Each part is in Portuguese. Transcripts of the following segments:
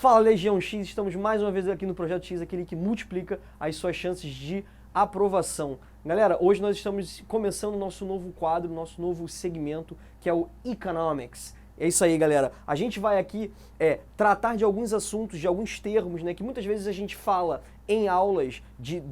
Fala Legião X, estamos mais uma vez aqui no Projeto X, aquele que multiplica as suas chances de aprovação. Galera, hoje nós estamos começando o nosso novo quadro, nosso novo segmento, que é o Economics. É isso aí, galera. A gente vai aqui tratar de alguns assuntos, de alguns termos, né, que muitas vezes a gente fala em aulas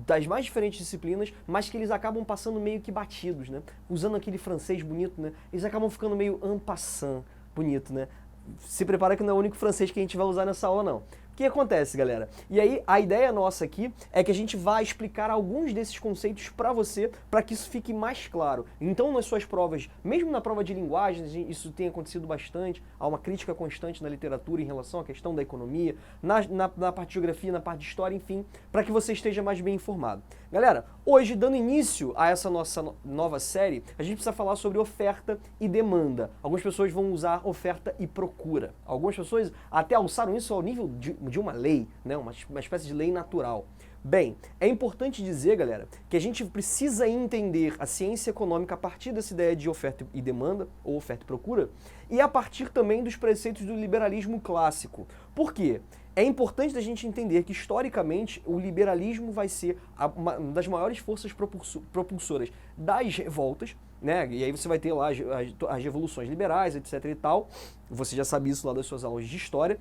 das mais diferentes disciplinas, mas que eles acabam passando meio que batidos, né? Usando aquele francês bonito, né? Eles acabam ficando meio en passant bonito, né? Se prepara que não é o único francês que a gente vai usar nessa aula, não. O que acontece, galera? E aí, a ideia nossa aqui é que a gente vai explicar alguns desses conceitos para você, para que isso fique mais claro. Então, nas suas provas, mesmo na prova de linguagens, isso tem acontecido bastante, há uma crítica constante na literatura em relação à questão da economia, na parte de geografia, na parte de história, enfim, para que você esteja mais bem informado. Galera, hoje, dando início a essa nossa nova série, a gente precisa falar sobre oferta e demanda. Algumas pessoas vão usar oferta e procura. Algumas pessoas até alçaram isso ao nível de uma lei, né? uma espécie de lei natural. Bem, é importante dizer, galera, que a gente precisa entender a ciência econômica a partir dessa ideia de oferta e demanda, ou oferta e procura, e a partir também dos preceitos do liberalismo clássico. Por quê? É importante a gente entender que, historicamente, o liberalismo vai ser uma das maiores forças propulsoras das revoltas, né? E aí você vai ter lá as revoluções liberais, etc e tal. Você já sabe isso lá das suas aulas de história.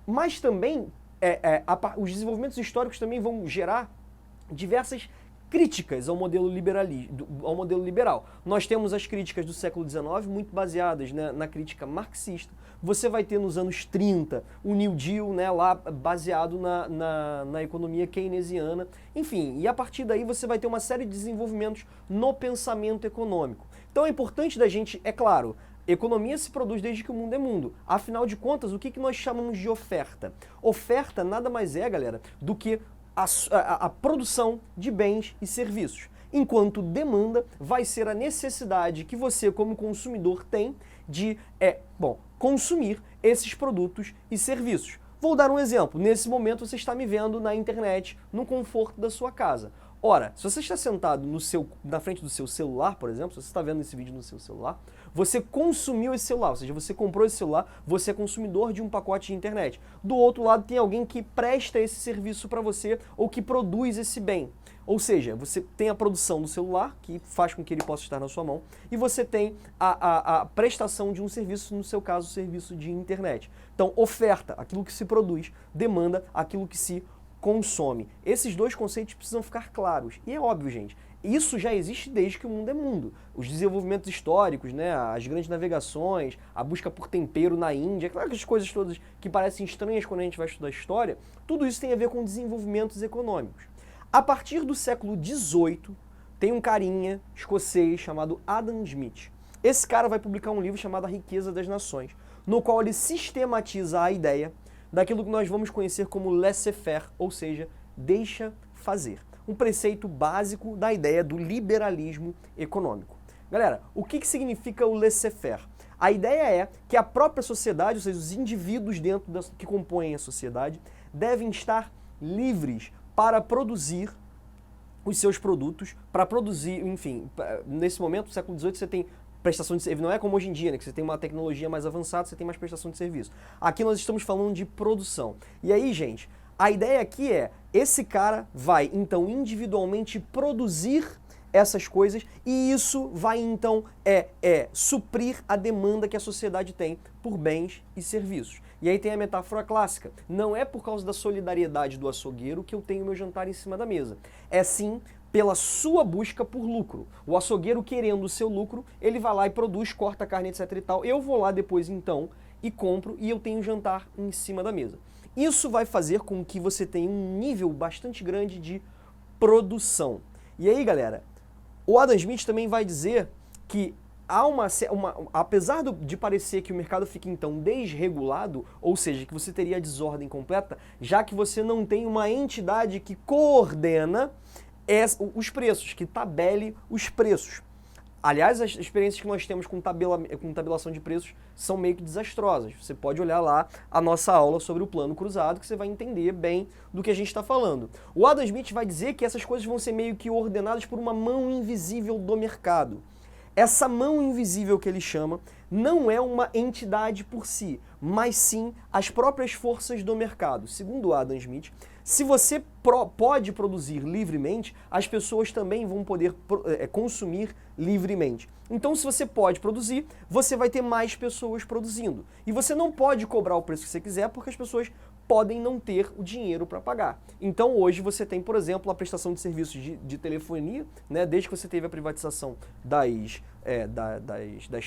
Mas também, os desenvolvimentos históricos também vão gerar diversas críticas ao modelo liberal. Nós temos as críticas do século XIX, muito baseadas, né, na crítica marxista. Você vai ter nos anos 30 o New Deal, né, lá baseado na economia keynesiana. Enfim, e a partir daí você vai ter uma série de desenvolvimentos no pensamento econômico. Então é importante da gente, é claro, economia se produz desde que o mundo é mundo. Afinal de contas, o que nós chamamos de oferta? Oferta nada mais é, galera, do que a produção de bens e serviços. Enquanto demanda vai ser a necessidade que você, como consumidor, tem de consumir esses produtos e serviços. Vou dar um exemplo. Nesse momento você está me vendo na internet, no conforto da sua casa. Ora, se você está sentado na frente do seu celular, por exemplo, se você está vendo esse vídeo no seu celular, você consumiu esse celular, ou seja, você comprou esse celular, você é consumidor de um pacote de internet. Do outro lado tem alguém que presta esse serviço para você ou que produz esse bem. Ou seja, você tem a produção do celular, que faz com que ele possa estar na sua mão, e você tem a prestação de um serviço, no seu caso, serviço de internet. Então, oferta, aquilo que se produz, demanda, aquilo que se consome. Esses dois conceitos precisam ficar claros. E é óbvio, gente, isso já existe desde que o mundo é mundo. Os desenvolvimentos históricos, né, as grandes navegações, a busca por tempero na Índia, aquelas coisas todas que parecem estranhas quando a gente vai estudar história, tudo isso tem a ver com desenvolvimentos econômicos. A partir do século XVIII, tem um carinha escocês chamado Adam Smith. Esse cara vai publicar um livro chamado A Riqueza das Nações, no qual ele sistematiza a ideia daquilo que nós vamos conhecer como laissez-faire, ou seja, deixa fazer. Um preceito básico da ideia do liberalismo econômico. Galera, o que significa o laissez-faire? A ideia é que a própria sociedade, ou seja, os indivíduos que compõem a sociedade, devem estar livres para produzir os seus produtos, para produzir, enfim, nesse momento, no século XVIII, você tem prestação de serviço. Não é como hoje em dia, né, que você tem uma tecnologia mais avançada, você tem mais prestação de serviço. Aqui nós estamos falando de produção. E aí, gente, a ideia aqui é, esse cara vai, então, individualmente produzir essas coisas e isso vai, então, suprir a demanda que a sociedade tem por bens e serviços. E aí tem a metáfora clássica. Não é por causa da solidariedade do açougueiro que eu tenho meu jantar em cima da mesa. É sim pela sua busca por lucro. O açougueiro, querendo o seu lucro, ele vai lá e produz, corta a carne, etc e tal. Eu vou lá depois, então, e compro e eu tenho jantar em cima da mesa. Isso vai fazer com que você tenha um nível bastante grande de produção. E aí, galera, o Adam Smith também vai dizer que apesar de parecer que o mercado fica então desregulado, ou seja, que você teria a desordem completa, já que você não tem uma entidade que coordena os preços, que tabele os preços. Aliás, as experiências que nós temos com tabelação de preços são meio que desastrosas. Você pode olhar lá a nossa aula sobre o plano cruzado, que você vai entender bem do que a gente está falando. O Adam Smith vai dizer que essas coisas vão ser meio que ordenadas por uma mão invisível do mercado. essa mão invisível que ele chama não é uma entidade por si, mas sim as próprias forças do mercado. Segundo Adam Smith, se você pode produzir livremente, as pessoas também vão poder consumir livremente. Então, se você pode produzir, você vai ter mais pessoas produzindo. E você não pode cobrar o preço que você quiser, porque as pessoas podem não ter o dinheiro para pagar. Então, hoje você tem, por exemplo, a prestação de serviços de telefonia, né? Desde que você teve a privatização das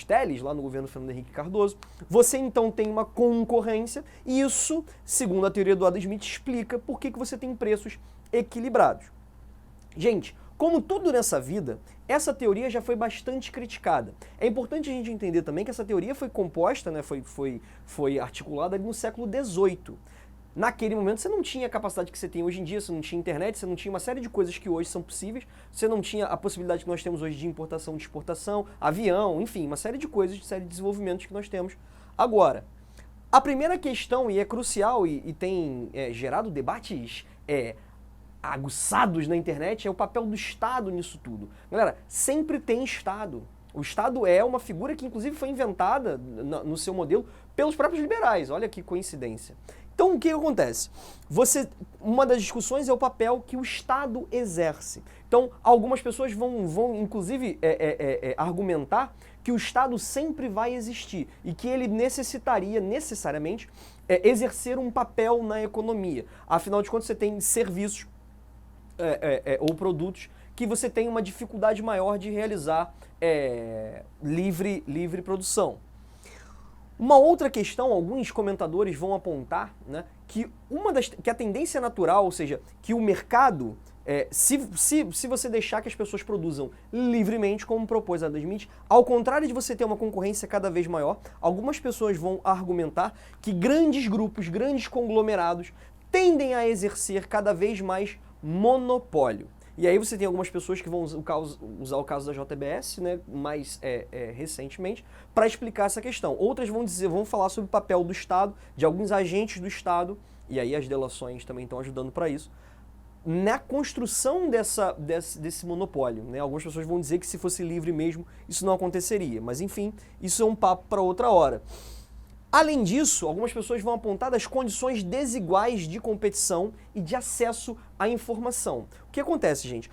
teles, lá no governo Fernando Henrique Cardoso, você então tem uma concorrência, e isso, segundo a teoria do Adam Smith, explica por que você tem preços equilibrados. Gente, como tudo nessa vida, essa teoria já foi bastante criticada. É importante a gente entender também que essa teoria foi composta, né, foi articulada ali no século XVIII. Naquele momento você não tinha a capacidade que você tem hoje em dia, você não tinha internet, você não tinha uma série de coisas que hoje são possíveis, você não tinha a possibilidade que nós temos hoje de importação, de exportação, avião, enfim, uma série de coisas, de série de desenvolvimentos que nós temos agora. A primeira questão, e é crucial e tem gerado debates aguçados na internet, é o papel do Estado nisso tudo. Galera, sempre tem Estado. O Estado é uma figura que inclusive foi inventada no seu modelo pelos próprios liberais, olha que coincidência. Então, o que acontece? Uma das discussões é o papel que o Estado exerce. Então, algumas pessoas vão inclusive, argumentar que o Estado sempre vai existir e que ele necessitaria, necessariamente, exercer um papel na economia. Afinal de contas, você tem serviços ou produtos que você tem uma dificuldade maior de realizar livre produção. Uma outra questão, alguns comentadores vão apontar, né, que a tendência natural, ou seja, que o mercado, se você deixar que as pessoas produzam livremente, como propôs Adam Smith, ao contrário de você ter uma concorrência cada vez maior, algumas pessoas vão argumentar que grandes grupos, grandes conglomerados, tendem a exercer cada vez mais monopólio. E aí você tem algumas pessoas que vão usar o caso da JBS, né, mais recentemente, para explicar essa questão. Outras vão falar sobre o papel do Estado, de alguns agentes do Estado, e aí as delações também estão ajudando para isso, na construção desse monopólio. Né? Algumas pessoas vão dizer que se fosse livre mesmo, isso não aconteceria. Mas enfim, isso é um papo para outra hora. Além disso, algumas pessoas vão apontar das condições desiguais de competição e de acesso à informação. O que acontece, gente?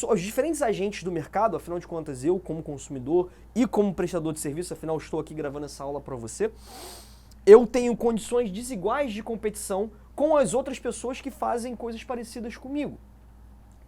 Os diferentes agentes do mercado, afinal de contas, eu como consumidor e como prestador de serviço, afinal estou aqui gravando essa aula para você, eu tenho condições desiguais de competição com as outras pessoas que fazem coisas parecidas comigo.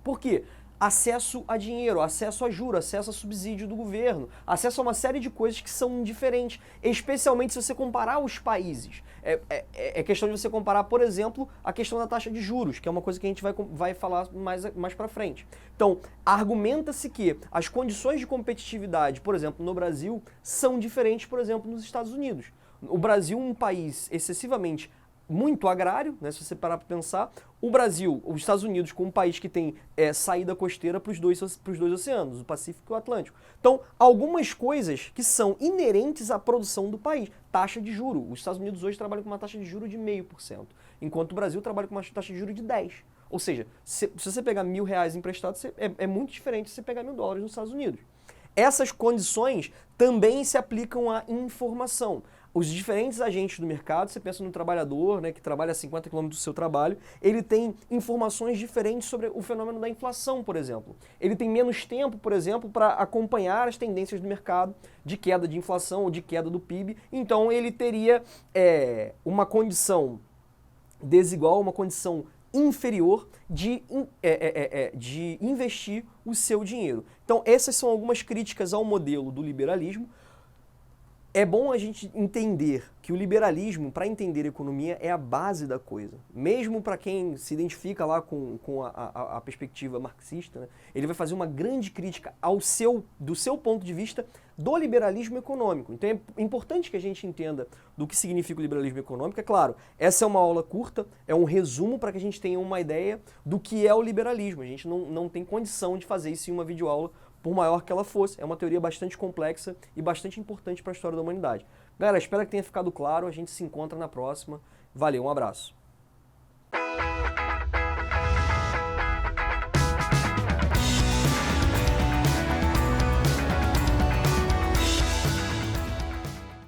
Por quê? Acesso a dinheiro, acesso a juros, acesso a subsídio do governo, acesso a uma série de coisas que são diferentes, especialmente se você comparar os países. É questão de você comparar, por exemplo, a questão da taxa de juros, que é uma coisa que a gente vai falar mais pra frente. Então, argumenta-se que as condições de competitividade, por exemplo, no Brasil, são diferentes, por exemplo, nos Estados Unidos. O Brasil é um país excessivamente muito agrário, né, se você parar para pensar. O Brasil, os Estados Unidos, como um país que tem saída costeira para os dois oceanos, o Pacífico e o Atlântico. Então, algumas coisas que são inerentes à produção do país. Taxa de juro. Os Estados Unidos hoje trabalham com uma taxa de juro de 0,5%, enquanto o Brasil trabalha com uma taxa de juro de 10%. Ou seja, se você pegar R$1.000 emprestados, é muito diferente de você pegar $1.000 nos Estados Unidos. Essas condições também se aplicam à informação. Os diferentes agentes do mercado, você pensa no trabalhador, né, que trabalha a 50 km do seu trabalho, ele tem informações diferentes sobre o fenômeno da inflação, por exemplo. Ele tem menos tempo, por exemplo, para acompanhar as tendências do mercado de queda de inflação ou de queda do PIB. Então ele teria uma condição desigual, uma condição inferior de investir o seu dinheiro. Então essas são algumas críticas ao modelo do liberalismo. É bom a gente entender que o liberalismo, para entender a economia, é a base da coisa. Mesmo para quem se identifica lá com a perspectiva marxista, né, ele vai fazer uma grande crítica do seu ponto de vista do liberalismo econômico. Então é importante que a gente entenda do que significa o liberalismo econômico. É claro, essa é uma aula curta, é um resumo para que a gente tenha uma ideia do que é o liberalismo. A gente não tem condição de fazer isso em uma videoaula, por maior que ela fosse. É uma teoria bastante complexa e bastante importante para a história da humanidade. Galera, espero que tenha ficado claro. A gente se encontra na próxima. Valeu, um abraço.